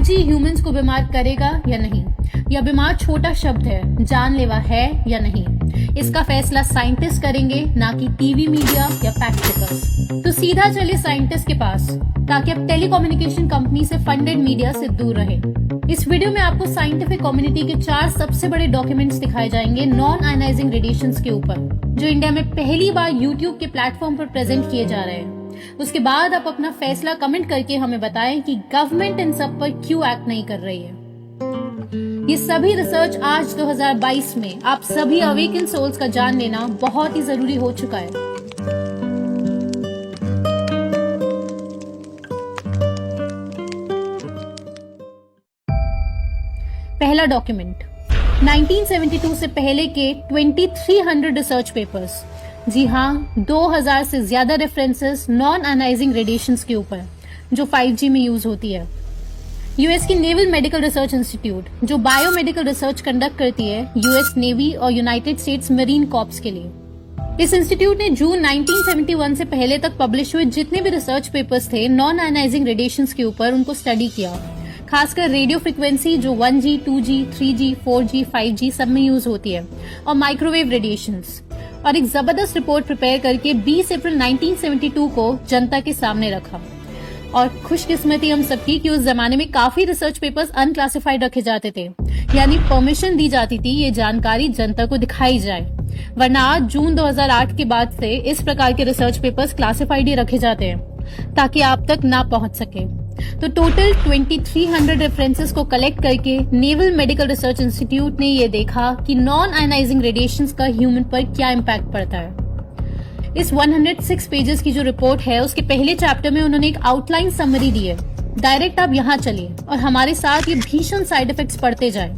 5G humans को बीमार करेगा या नहीं? यह बीमार छोटा शब्द है, जानलेवा है या नहीं? इसका फैसला साइंटिस्ट करेंगे, ना कि टीवी मीडिया या फैक्ट चेकर्स। तो सीधा चलिए साइंटिस्ट के पास, ताकि अब टेलीकम्युनिकेशन कंपनी से फंडेड मीडिया से दूर रहे। इस वीडियो में आपको साइंटिफिक कम्युनिटी के 4 सबसे बड़े डॉक्यूमेंट्स दिखाए जाएंगे नॉन आयनाइजिंग रेडिएशंस के ऊपर, जो इंडिया में पहली बार यूट्यूब के प्लेटफॉर्म पर प्रेजेंट किए जा रहे हैं। उसके बाद आप अपना फैसला कमेंट करके हमें बताएं कि गवर्नमेंट इन सब पर क्यों एक्ट नहीं कर रही है। ये सभी रिसर्च आज 2022 में आप सभी अवेकन सोल्स का जान लेना बहुत ही जरूरी हो चुका है। पहला डॉक्यूमेंट 1972 से पहले के 2300 रिसर्च पेपर्स, जी हाँ 2000 से ज्यादा रेफरेंसेस नॉन आयनाइजिंग रेडिएशंस के ऊपर जो 5G में यूज होती है। यूएस की नेवल मेडिकल रिसर्च इंस्टीट्यूट जो बायोमेडिकल रिसर्च कंडक्ट करती है यूएस नेवी और यूनाइटेड स्टेट्स मरीन कॉर्प्स के लिए। इस इंस्टीट्यूट ने जून 1971 से पहले तक पब्लिश हुए जितने भी रिसर्च पेपर्स थे नॉन आयनाइजिंग रेडिएशंस के ऊपर, उनको स्टडी किया। खासकर रेडियो फ्रिक्वेंसी जो 1G, 2G, 3G, 4G, 5G सब में यूज होती है, और माइक्रोवेव रेडिएशंस, और एक जबरदस्त रिपोर्ट प्रिपेयर करके 20 अप्रैल 1972 को जनता के सामने रखा। और खुशकिस्मती हम सबकी कि उस जमाने में काफी रिसर्च पेपर्स अनक्लासिफाइड रखे जाते थे, यानी परमिशन दी जाती थी ये जानकारी जनता को दिखाई जाए, वरना आज जून 2008 के बाद से इस प्रकार के रिसर्च पेपर्स क्लासिफाइड ही रखे जाते हैं ताकि आप तक ना पहुंच सके। तो टोटल 2300 रेफरेंसेस को कलेक्ट करके नेवल मेडिकल रिसर्च इंस्टीट्यूट ने ये देखा कि नॉन आयनाइजिंग रेडिएशंस का ह्यूमन पर क्या इम्पैक्ट पड़ता है। इस 106 पेजेस की जो रिपोर्ट है उसके पहले चैप्टर में उन्होंने एक आउटलाइन समरी दी है। डायरेक्ट आप यहाँ चलिए और हमारे साथ ये भीषण साइड इफेक्ट्स पढ़ते जाएं।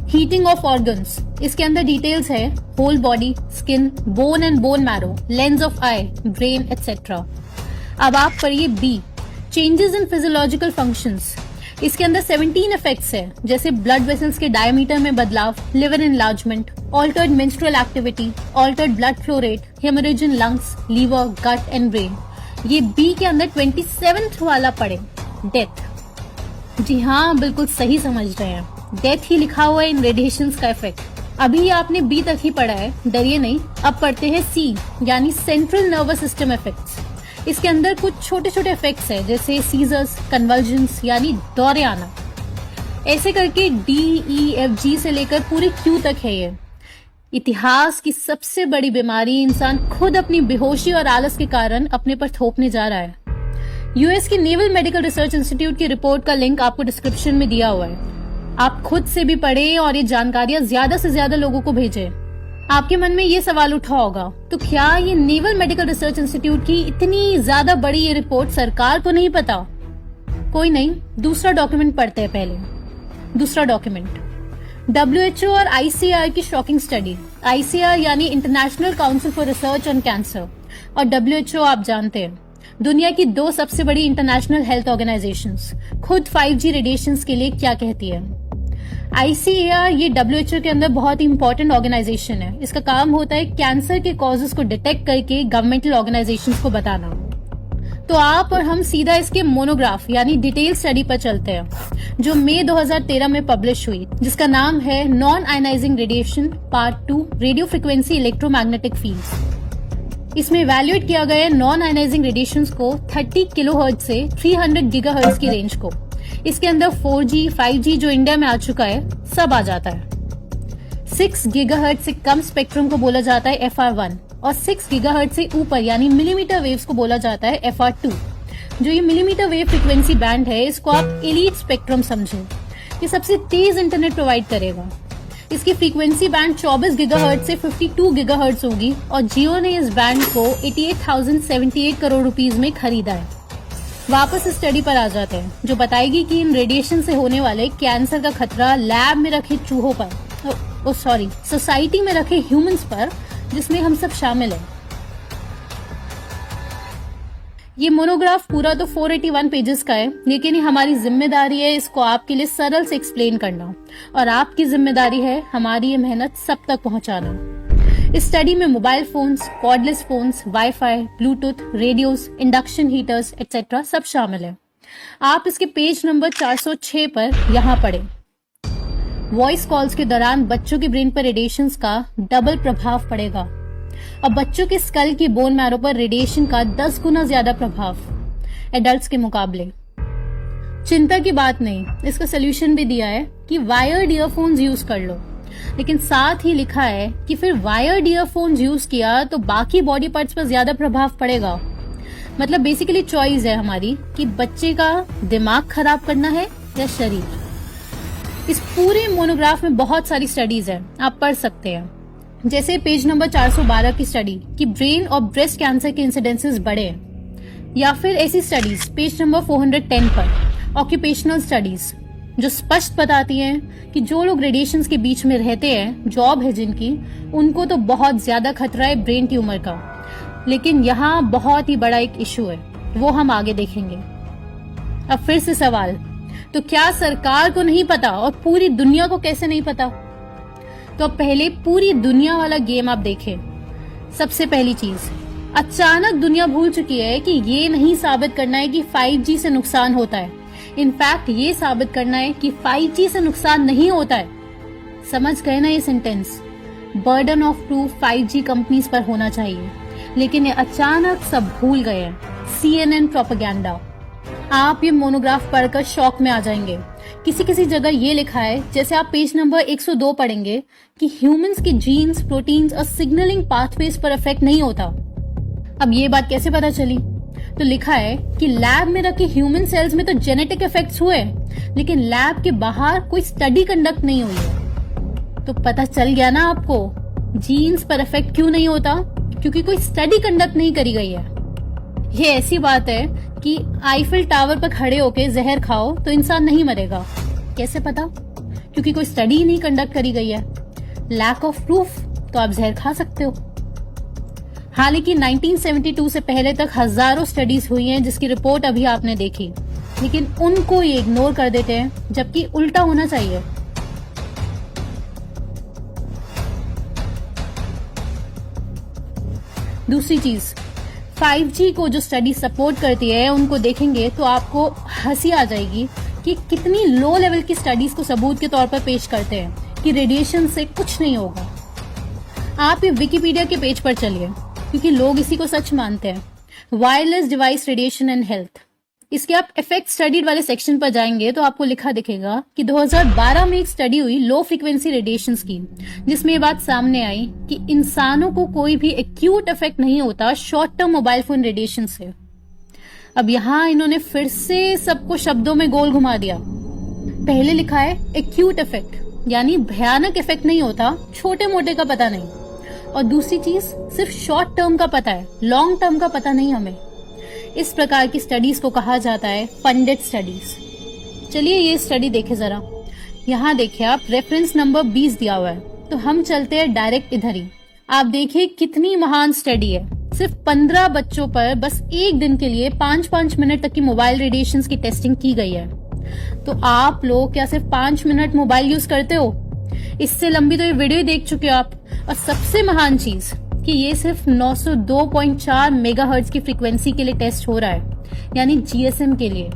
हीटिंग ऑफ ऑर्गन्स, इसके अंदर डिटेल्स है whole body, skin, bone and bone marrow, lens of eye, brain etcetera. अब आप पढ़िए B, changes in physiological functions. इसके अंदर 17 इफेक्ट्स है, जैसे ब्लड वेसल्स के डायमीटर में बदलाव, liver enlargement, altered menstrual activity, altered blood flow rate, haemorrhage in lungs, liver, gut and brain. ये बी के अंदर 27th वाला पढ़े, डेथ। जी हाँ, बिल्कुल सही समझ रहे हैं, डेथ ही लिखा हुआ है इन रेडिएशंस का इफेक्ट। अभी आपने बी तक ही पढ़ा है, डरिए नहीं। अब पढ़ते हैं सी, यानी सेंट्रल नर्वस सिस्टम इफेक्ट्स। इसके अंदर कुछ छोटे छोटे इफेक्ट्स है, जैसे सीजर्स, कन्वल्जन्स यानी दौरे आना। ऐसे करके DEFG से लेकर पूरे Q तक है ये। इतिहास की सबसे बड़ी बीमारी इंसान खुद अपनी बेहोशी और आलस के कारण अपने पर थोपने जा रहा है। यूएस की नेवल मेडिकल रिसर्च इंस्टीट्यूट की रिपोर्ट का लिंक आपको डिस्क्रिप्शन में दिया हुआ है। आप खुद से भी पढ़ें और ये जानकारियां ज्यादा से ज्यादा लोगों को भेजें। आपके मन में ये सवाल उठा होगा, तो क्या ये नेवल मेडिकल रिसर्च इंस्टीट्यूट की इतनी ज्यादा बड़ी ये रिपोर्ट सरकार को नहीं पता? कोई नहीं, दूसरा डॉक्यूमेंट पढ़ते हैं पहले। दूसरा डॉक्यूमेंट WHO और ICR की शॉकिंग स्टडी। ICR यानी international council for research on cancer, और WHO आप जानते हैं दुनिया की 2 सबसे बड़ी इंटरनेशनल हेल्थ ऑर्गेनाइजेशंस खुद 5G रेडिएशंस के लिए क्या कहती है। ICAR ये WHO के अंदर बहुत ही इंपॉर्टेंट ऑर्गेनाइजेशन है। इसका काम होता है कैंसर के कॉजेस को डिटेक्ट करके गवर्नमेंटल ऑर्गेनाइजेशंस को बताना। तो आप और हम सीधा इसके मोनोग्राफ यानी डिटेल स्टडी पर चलते हैं, जो मई 2013 में पब्लिश हुई, जिसका नाम है non ionising radiation part 2, radio frequency electromagnetic fields. इसमें इवैल्यूएट किया गया है नॉन आयनाइजिंग रेडिएशंस को 30 किलोहर्ट्ज से 300 गीगाहर्ट्ज की रेंज को। इसके अंदर 4G, 5G जो इंडिया में आ चुका है सब आ जाता है। 6 गीगाहर्ट्ज से कम स्पेक्ट्रम को बोला जाता है FR1, और 6 गीगाहर्ट्ज से ऊपर यानी मिलीमीटर वेव्स को बोला जाता है FR2। जो ये मिलीमीटर वेव फ्रिक्वेंसी बैंड है, इसको आप एलीट स्पेक्ट्रम समझें। ये सबसे तेज इंटरनेट प्रोवाइड करेगा। इसकी फ्रीक्वेंसी बैंड 24 गीगाहर्ट्ज से 52 गीगाहर्ट्ज होगी, और जियो ने इस बैंड को 88,078 करोड़ रुपीस में खरीदा है। वापस स्टडी पर आ जाते हैं, जो बताएगी कि इन रेडिएशन से होने वाले कैंसर का खतरा लैब में रखे चूहों पर, सोसाइटी में रखे ह्यूमंस पर, जिसमें हम सब शामिल हैं। ये मोनोग्राफ पूरा तो 481 पेजेस का है, लेकिन ये हमारी जिम्मेदारी है इसको आपके लिए सरल से एक्सप्लेन करना, और आपकी जिम्मेदारी है हमारी ये मेहनत सब तक पहुंचाना। इस स्टडी में mobile phones, cordless phones, wifi, Bluetooth, radios, induction heaters etcetera सब शामिल है। आप इसके पेज नंबर 406 पर यहाँ पढ़ें। वॉइस कॉल्स के दौरान बच्चों के ब्रेन पर रेडिएशंस का डबल प्रभाव पड़ेगा और बच्चों के स्कल की बोन मैरो पर रेडिएशन का 10 गुना ज्यादा प्रभाव एडल्ट्स के मुकाबले। चिंता की बात नहीं, इसका सोल्यूशन भी दिया है कि वायर्ड ईयरफोन्स यूज कर लो, लेकिन साथ ही लिखा है कि फिर वायर्ड ईयरफोन्स यूज किया तो बाकी बॉडी पार्ट्स पर ज्यादा प्रभाव पड़ेगा। मतलब बेसिकली चॉइस है हमारी कि बच्चे का दिमाग खराब करना है या शरीर। इस पूरे मोनोग्राफ में बहुत सारी स्टडीज है, आप पढ़ सकते हैं। जैसे पेज नंबर 412 की स्टडी कि ब्रेन और ब्रेस्ट कैंसर के इंसिडेंसेस बढ़े, या फिर ऐसी स्टडीज पेज नंबर 410 पर ऑक्यूपेशनल स्टडीज जो स्पष्ट बताती हैं कि जो लोग रेडिएशंस के बीच में रहते हैं, जॉब है जिनकी, उनको तो बहुत ज्यादा खतरा है ब्रेन ट्यूमर का। लेकिन यहाँ बहुत ही बड़ा एक इशू है, वो हम आगे देखेंगे। अब फिर से सवाल, तो क्या सरकार को नहीं पता और पूरी दुनिया को कैसे नहीं पता? तो अब पहले पूरी दुनिया वाला गेम आप देखें। सबसे पहली चीज, अचानक दुनिया भूल चुकी है कि ये नहीं साबित करना है कि 5G से नुकसान होता है। इनफैक्ट ये साबित करना है कि 5G से नुकसान नहीं होता है। समझ गए ना ये sentence? Burden of proof 5G companies पर होना चाहिए, लेकिन ये अचानक सब भूल गए हैं। CNN propaganda. आप ये मोनोग्राफ पढ़कर शॉक में आ जाएंगे। किसी किसी जगह ये लिखा है, जैसे आप पेज नंबर 102 पढ़ेंगे, कि ह्यूमंस के जीन्स, प्रोटीन्स और सिग्नलिंग पाथवेज पर इफेक्ट नहीं होता। अब ये बात कैसे पता चली? तो लिखा है कि लैब में रखे ह्यूमन सेल्स में तो जेनेटिक इफेक्ट्स हुए, लेकिन लैब के बाहर कोई स्टडी कंडक्ट नहीं हुई है। तो पता चल गया ना आपको, जीन्स पर इफेक्ट क्यों नहीं होता? क्योंकि कोई स्टडी कंडक्ट नहीं करी गई है। ये ऐसी बात है कि आईफिल टावर पर खड़े होके जहर खाओ तो इंसान नहीं मरेगा। कैसे पता? क्योंकि कोई स्टडी ही नहीं कंडक्ट करी गई है। लैक ऑफ प्रूफ, तो आप जहर खा सकते हो। हालांकि 1972 से पहले तक हजारों स्टडीज हुई हैं जिसकी रिपोर्ट अभी आपने देखी, लेकिन उनको ये इग्नोर कर देते हैं, जबकि उल्टा होना चाहिए। दूसरी चीज, 5G को जो स्टडी सपोर्ट करती है उनको देखेंगे तो आपको हंसी आ जाएगी कि कितनी लो लेवल की स्टडीज को सबूत के तौर पर पेश करते हैं कि रेडिएशन से कुछ नहीं होगा। आप ये विकिपीडिया के पेज पर चलिए, क्योंकि लोग इसी को सच मानते हैं। Wireless device radiation and health, इसके आप इफेक्ट स्टडीड वाले सेक्शन पर जाएंगे तो आपको लिखा दिखेगा कि 2012 में एक स्टडी हुई लो फ्रीक्वेंसी रेडिएशंस की, जिसमें ये बात सामने आई कि इंसानों को कोई भी एक्यूट इफेक्ट नहीं होता short term mobile phone radiation से। अब यहाँ इन्होंने फिर से सबको शब्दों में गोल घुमा दिया। पहले लिखा है एक्यूट इफेक्ट, यानी भयानक इफेक्ट नहीं होता, छोटे मोटे का पता नहीं। और दूसरी चीज, सिर्फ शॉर्ट टर्म का पता है, लॉन्ग टर्म का पता नहीं हमें। इस प्रकार की स्टडीज को कहा जाता है फंडेड स्टडीज। चलिए ये स्टडी देखें जरा। यहाँ देखिए आप, रेफरेंस नंबर 20 दिया हुआ है, तो हम चलते हैं डायरेक्ट इधर ही। आप देखिए कितनी महान स्टडी है। सिर्फ 15 बच्चों पर बस एक दिन के लिए 5-5 मिनट तक की मोबाइल रेडिएशंस की टेस्टिंग की गई है। तो आप लोग क्या सिर्फ 5 मिनट मोबाइल यूज करते हो? इससे लंबी तो ये वीडियो देख चुके हो आप। और सबसे महान चीज कि ये सिर्फ 902.4 मेगाहर्ट्ज की फ्रीक्वेंसी के लिए टेस्ट हो रहा है, यानी GSM के लिए।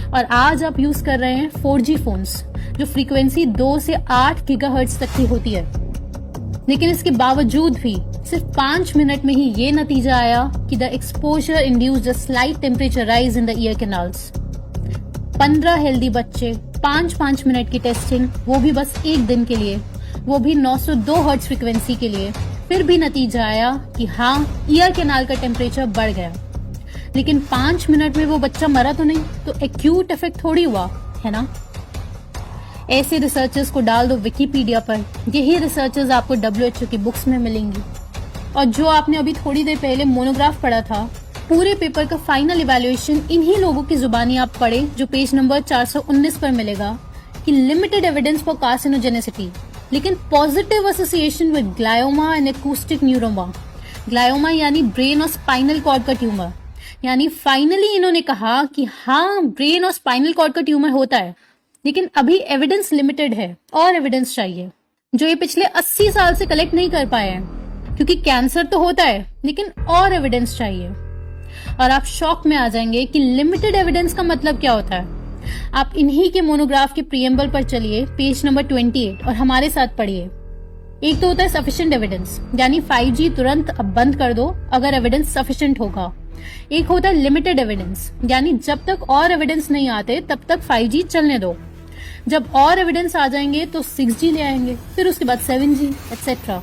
और आज आप यूज कर रहे हैं 4G फोन्स, जो फ्रीक्वेंसी 2 से 8 गीगाहर्ट्ज तक की होती है। लेकिन इसके बावजूद भी सिर्फ 5 मिनट में ही ये नतीजा आया कि the exposure induced a slight temperature rise in the year canals. 15 healthy बच्चे, 5-5 मिनट की टेस्टिंग, वो भी बस एक दिन के लिए, वो भी 902 हर्ट्ज फ्रीक्वेंसी के लिए। फिर भी नतीजा आया कि हाँ, ईयर कैनाल का टेम्परेचर बढ़ गया। लेकिन 5 मिनट में वो बच्चा मरा तो नहीं, तो एक्यूट इफेक्ट थोड़ी हुआ है ना। ऐसे रिसर्चर्स को डाल दो विकिपीडिया पर, यही रिसर्चर्स आपको WHO की बुक्स में मिलेंगी। और जो आपने अभी थोड़ी देर पहले मोनोग्राफ पढ़ा था, पूरे पेपर का फाइनल इवैल्यूएशन इन्हीं लोगों की जुबानी आप पढ़े, जो पेज नंबर 419 पर मिलेगा कि लिमिटेड एविडेंस फॉर कार्सिनोजेनेसिटी, लेकिन positive association with glioma and acoustic neuroma. Glioma यानी ब्रेन और स्पाइनल कॉर्ड का ट्यूमर। यानी फाइनली इन्होंने कहा कि हाँ, ब्रेन और स्पाइनल कॉर्ड का ट्यूमर होता है, लेकिन अभी एविडेंस लिमिटेड है और एविडेंस चाहिए, जो ये पिछले 80 साल से कलेक्ट नहीं कर पाए हैं। क्योंकि कैंसर तो होता है, लेकिन और एविडेंस चाहिए। और आप शॉक में आ जाएंगे कि लिमिटेड एविडेंस का मतलब क्या होता है। आप इन्हीं के मोनोग्राफ के प्रीएम्बल पर चलिए, पेज नंबर 28, और हमारे साथ पढ़िए। एक तो होता है सफिशिएंट एविडेंस, यानी 5G तुरंत अब बंद कर दो अगर एविडेंस सफिशिएंट होगा। एक होता है लिमिटेड एविडेंस, यानी जब तक और एविडेंस नहीं आते तब तक 5G चलने दो, जब और एविडेंस आ जाएंगे तो 6G ले आएंगे, फिर उसके बाद 7G एक्सेट्रा।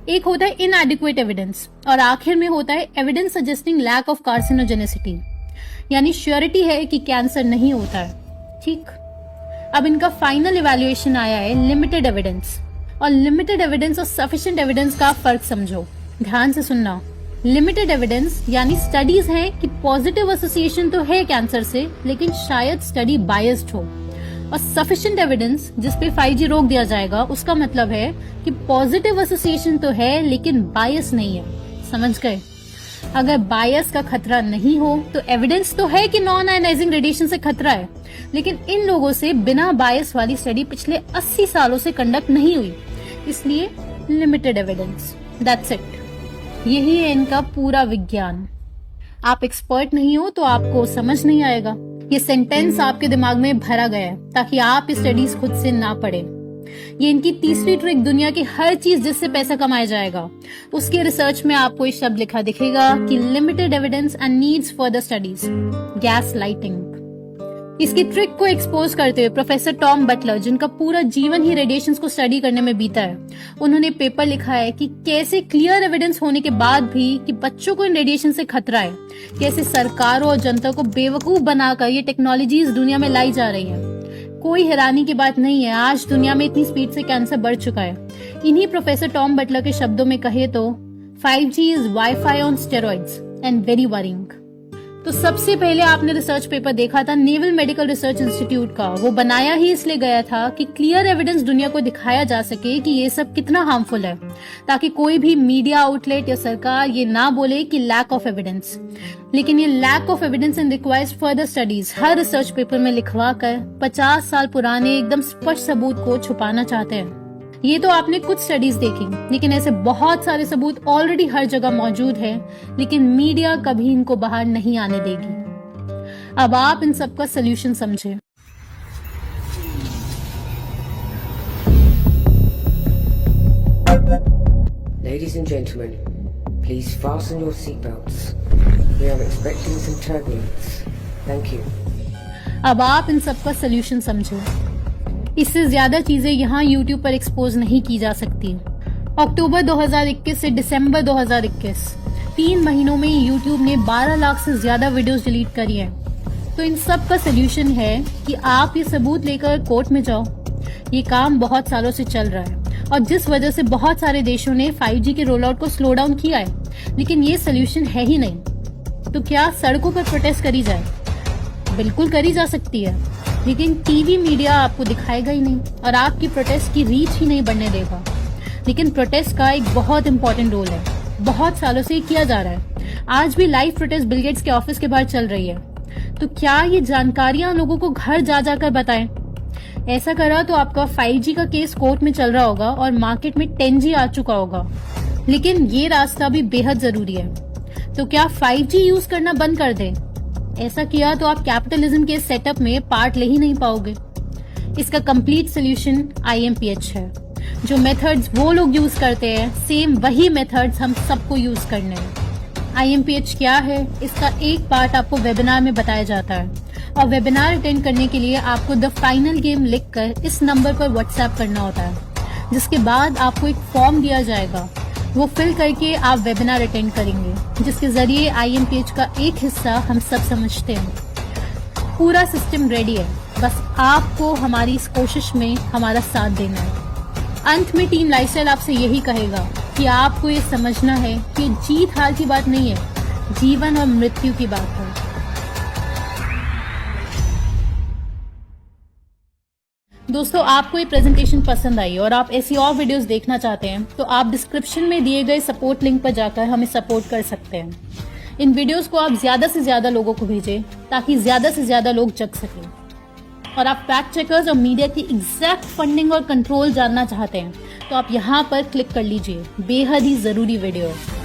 एक होता है इनएडिक्वेट एविडेंस, और आखिर में होता है evidence suggesting lack of carcinogenicity, यानी श्योरिटी है कि कैंसर नहीं होता है। ठीक, अब इनका फाइनल इवैल्यूएशन आया है लिमिटेड एविडेंस। और लिमिटेड एविडेंस और सफिशिएंट एविडेंस का फर्क समझो, ध्यान से सुनना। लिमिटेड एविडेंस यानी स्टडीज हैं कि पॉजिटिव एसोसिएशन तो है कैंसर से, लेकिन शायद स्टडी बायस्ड हो। और सफिशिएंट एविडेंस जिस पे 5G रोक दिया जाएगा, उसका मतलब है कि पॉजिटिव एसोसिएशन तो है लेकिन बायस नहीं है। समझ गए? अगर बायस का खतरा नहीं हो तो एविडेंस तो है कि नॉन आयनाइजिंग रेडिएशन से खतरा है, लेकिन इन लोगों से बिना बायस वाली स्टडी पिछले 80 सालों से कंडक्ट नहीं हुई, इसलिए लिमिटेड एविडेंस। That's it. यही है इनका पूरा विज्ञान। आप एक्सपर्ट नहीं हो तो आपको समझ नहीं आएगा। ये सेंटेंस आपके दिमाग में भरा गया है ताकि आप इस स्टडीज खुद से ना पढ़ें। ये इनकी तीसरी ट्रिक, दुनिया की हर चीज जिससे पैसा कमाया जाएगा उसके रिसर्च में आपको ये शब्द लिखा दिखेगा कि limited evidence and needs further studies, gas lighting. इसकी ट्रिक को एक्सपोज करते हुए प्रोफेसर टॉम बटलर, जिनका पूरा जीवन ही रेडिएशंस को स्टडी करने में बीता है, उन्होंने पेपर लिखा है कि कैसे क्लियर एविडेंस होने के बाद भी कि बच्चों को इन रेडिएशन से खतरा है, कैसे सरकारों और जनता को बेवकूफ बनाकर ये टेक्नोलॉजीज दुनिया में लाई जा रही है। कोई हैरानी की बात नहीं है, आज दुनिया में इतनी स्पीड से कैंसर बढ़ चुका है। इन्हीं प्रोफेसर टॉम बटलर के शब्दों में कहे तो 5G is wifi on steroids and very worrying. तो सबसे पहले आपने रिसर्च पेपर देखा था नेवल मेडिकल रिसर्च इंस्टीट्यूट का। वो बनाया ही इसलिए गया था कि क्लियर एविडेंस दुनिया को दिखाया जा सके कि ये सब कितना हार्मफुल है, ताकि कोई भी मीडिया आउटलेट या सरकार ये ना बोले कि लैक ऑफ एविडेंस। लेकिन ये lack of evidence and requires further studies हर रिसर्च पेपर में लिखवा कर 50 साल पुराने एकदम स्पष्ट सबूत को छुपाना चाहते हैं। ये तो आपने कुछ स्टडीज देखी, लेकिन ऐसे बहुत सारे सबूत ऑलरेडी हर जगह मौजूद है, लेकिन मीडिया कभी इनको बाहर नहीं आने देगी। अब आप इन सब का सोल्यूशन समझे। Ladies and gentlemen, please fasten your seatbelts. We are expecting some turbulence. Thank you. अब आप इन सब का सोल्यूशन समझो। इससे ज्यादा चीजें यहाँ YouTube पर एक्सपोज नहीं की जा सकती। अक्टूबर 2021 से दिसंबर 2021, 3 महीनों में YouTube ने 12 लाख से ज्यादा वीडियोस डिलीट करी हैं। तो इन सब का सोल्यूशन है कि आप ये सबूत लेकर कोर्ट में जाओ। ये काम बहुत सालों से चल रहा है और जिस वजह से बहुत सारे देशों ने 5G के रोल आउट को स्लो डाउन किया है, लेकिन ये सोल्यूशन है ही नहीं। तो क्या सड़कों पर प्रोटेस्ट करी जाए? बिल्कुल करी जा सकती है, लेकिन टीवी मीडिया आपको दिखाएगा ही नहीं और आपकी प्रोटेस्ट की रीच ही नहीं बढ़ने देगा। लेकिन प्रोटेस्ट का एक बहुत इंपॉर्टेंट रोल है, बहुत सालों से किया जा रहा है। आज भी लाइव प्रोटेस्ट बिल गेट्स के ऑफिस के बाहर चल रही है। तो क्या ये जानकारियां लोगों को घर जा जाकर बताएं? ऐसा करा तो आपका 5G का केस कोर्ट में चल रहा होगा और मार्केट में 10G आ चुका होगा। लेकिन ये रास्ता भी बेहद जरूरी है। तो क्या 5G यूज करना बंद कर दें? ऐसा किया तो आप कैपिटलिज्म के सेटअप में पार्ट ले ही नहीं पाओगे। इसका कंप्लीट सोल्यूशन IMPH है। जो मेथड्स वो लोग यूज करते हैं, सेम वही मेथड्स हम सबको यूज करने हैं। IMPH क्या है, इसका एक पार्ट आपको वेबिनार में बताया जाता है और वेबिनार अटेंड करने के लिए आपको द फाइनल गेम लिखकर इस नंबर पर व्हाट्सएप करना होता है, जिसके बाद आपको एक फॉर्म दिया जाएगा। वो फिल करके आप वेबिनार अटेंड करेंगे, जिसके जरिए IMPH का एक हिस्सा हम सब समझते हैं। पूरा सिस्टम रेडी है, बस आपको हमारी इस कोशिश में हमारा साथ देना है। अंत में टीम लाइफस्टाइल आपसे यही कहेगा कि आपको ये समझना है कि जीत हार की बात नहीं है, जीवन और मृत्यु की बात है। दोस्तों, आपको ये प्रेजेंटेशन पसंद आई और आप ऐसी और वीडियोस देखना चाहते हैं तो आप डिस्क्रिप्शन में दिए गए सपोर्ट लिंक पर जाकर हमें सपोर्ट कर सकते हैं। इन वीडियोस को आप ज्यादा से ज्यादा लोगों को भेजें ताकि ज्यादा से ज्यादा लोग जग सकें। और आप फैक्ट चेकर्स और मीडिया की एग्जैक्ट फंडिंग और कंट्रोल जानना चाहते हैं तो आप यहाँ पर क्लिक कर लीजिए। बेहद ही जरूरी वीडियो है।